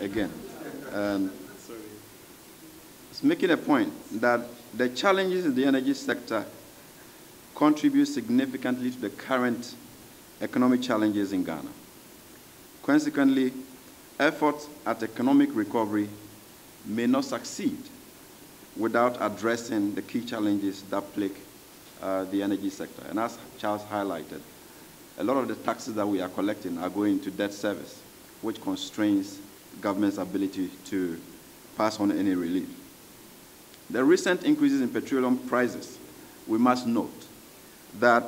again. It's making a point that the challenges in the energy sector contribute significantly to the current economic challenges in Ghana. Consequently, efforts at economic recovery may not succeed without addressing the key challenges that plague the energy sector. And as Charles highlighted, a lot of the taxes that we are collecting are going to debt service, which constrains government's ability to pass on any relief. The recent increases in petroleum prices, we must note that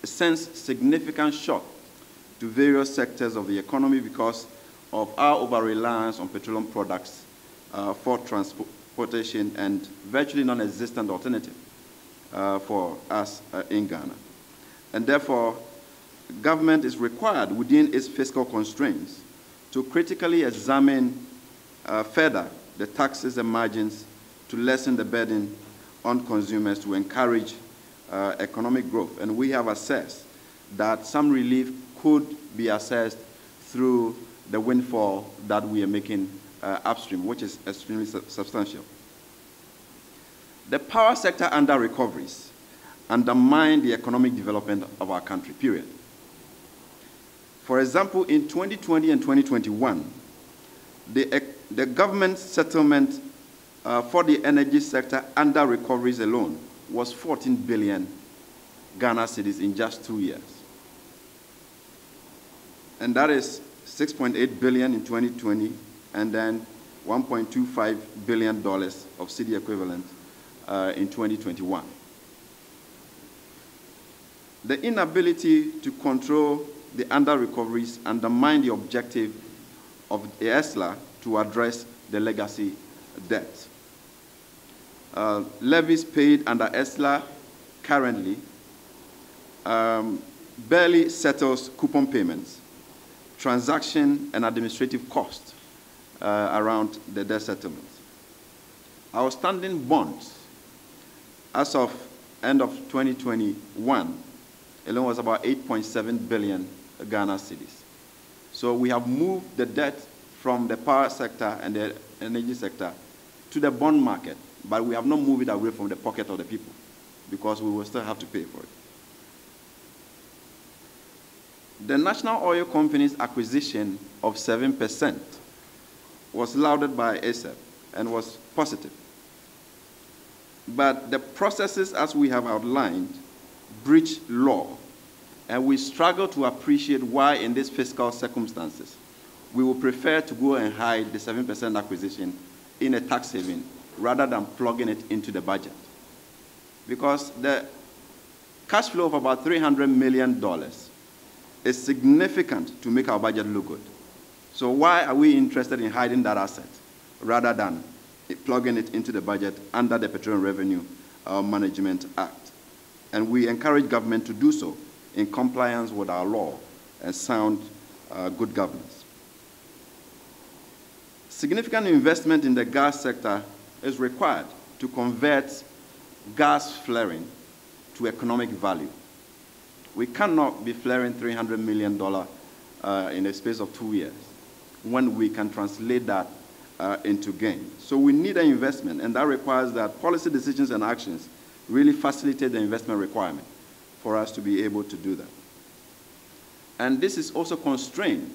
sends significant shock to various sectors of the economy because of our over-reliance on petroleum products for transportation and virtually non-existent alternative for us in Ghana. And therefore, government is required within its fiscal constraints to critically examine further the taxes and margins to lessen the burden on consumers to encourage economic growth. And we have assessed that some relief could be assessed through the windfall that we are making upstream, which is extremely substantial. The power sector under recoveries undermine the economic development of our country, period. For example, in 2020 and 2021, the government settlement for the energy sector under recoveries alone was 14 billion Ghana cedis in just 2 years. And that is 6.8 billion in 2020, and then $1.25 billion of cedi equivalent in 2021. The inability to control the under-recoveries undermine the objective of the ESLA to address the legacy debt. Levies paid under ESLA currently barely settles coupon payments, transaction and administrative costs around the debt settlements. Outstanding bonds as of end of 2021 alone was about 8.7 billion Ghana cedis. So we have moved the debt from the power sector and the energy sector to the bond market, but we have not moved it away from the pocket of the people because we will still have to pay for it. The National Oil Company's acquisition of 7% was lauded by ASEP and was positive. But the processes, as we have outlined, breach law, and we struggle to appreciate why in these fiscal circumstances we would prefer to go and hide the 7% acquisition in a tax haven rather than plugging it into the budget. Because the cash flow of about $300 million is significant to make our budget look good. So why are we interested in hiding that asset rather than plugging it into the budget under the Petroleum Revenue Management Act? And we encourage government to do so in compliance with our law and sound good governance. Significant investment in the gas sector is required to convert gas flaring to economic value. We cannot be flaring $300 million in a space of 2 years when we can translate that into gain. So we need an investment, and that requires that policy decisions and actions really facilitate the investment requirement for us to be able to do that. And this is also constrained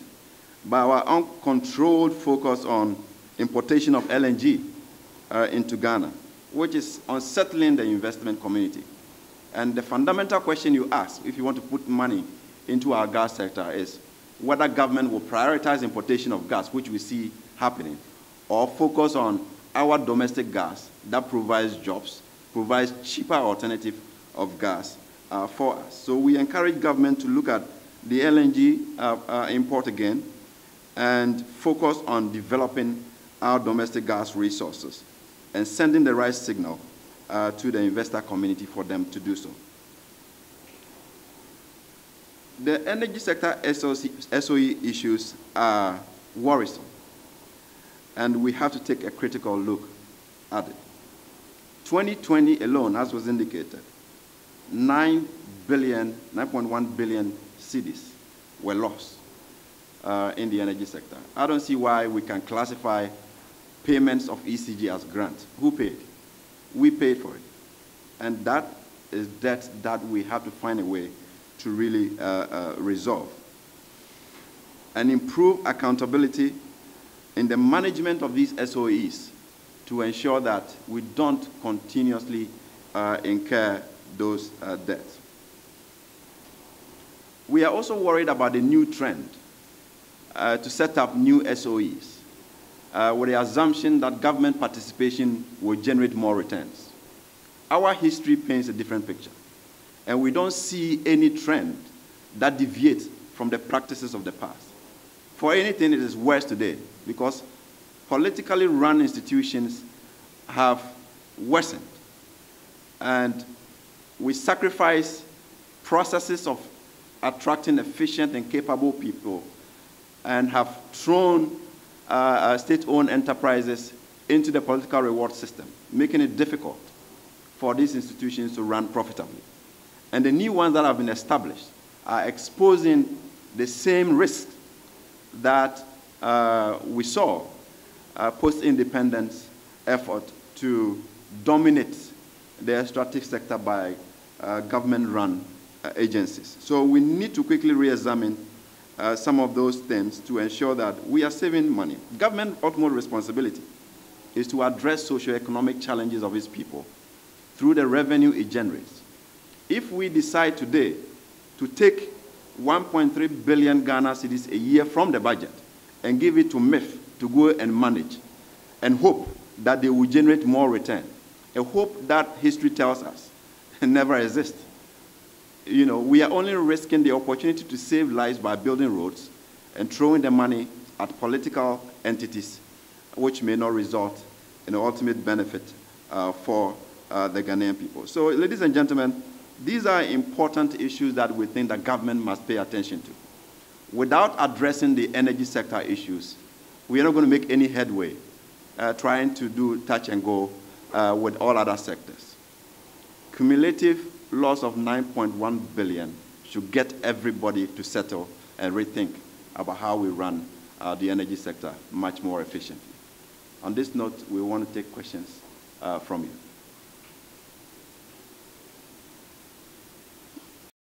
by our uncontrolled focus on importation of LNG into Ghana, which is unsettling the investment community. And the fundamental question you ask, if you want to put money into our gas sector, is whether government will prioritize importation of gas, which we see happening, or focus on our domestic gas that provides jobs, provides cheaper alternative of gas for us. So we encourage government to look at the LNG import again and focus on developing our domestic gas resources and sending the right signal to the investor community for them to do so. The energy sector SOE issues are worrisome, and we have to take a critical look at it. 2020 alone, as was indicated, 9.1 billion cedis were lost in the energy sector. I don't see why we can classify payments of ECG as grant. Who paid? We paid for it. And that is debt that we have to find a way to really resolve. And improve accountability in the management of these SOEs to ensure that we don't continuously incur those debts. We are also worried about the new trend to set up new SOEs with the assumption that government participation will generate more returns. Our history paints a different picture, and we don't see any trend that deviates from the practices of the past. For anything, it is worse today because politically run institutions have worsened, and we sacrifice processes of attracting efficient and capable people and have thrown state-owned enterprises into the political reward system, making it difficult for these institutions to run profitably. And the new ones that have been established are exposing the same risks that we saw post-independence effort to dominate the extractive sector by government-run agencies. So we need to quickly re-examine some of those things to ensure that we are saving money. Government's ultimate responsibility is to address socioeconomic challenges of its people through the revenue it generates. If we decide today to take 1.3 billion Ghana cedis a year from the budget and give it to MIF to go and manage and hope that they will generate more return, a hope that history tells us never exists. You know, we are only risking the opportunity to save lives by building roads and throwing the money at political entities, which may not result in an ultimate benefit for the Ghanaian people. So, ladies and gentlemen, these are important issues that we think the government must pay attention to. Without addressing the energy sector issues, we are not going to make any headway trying to do touch and go with all other sectors. Cumulative loss of 9.1 billion should get everybody to settle and rethink about how we run the energy sector much more efficiently. On this note, we want to take questions from you.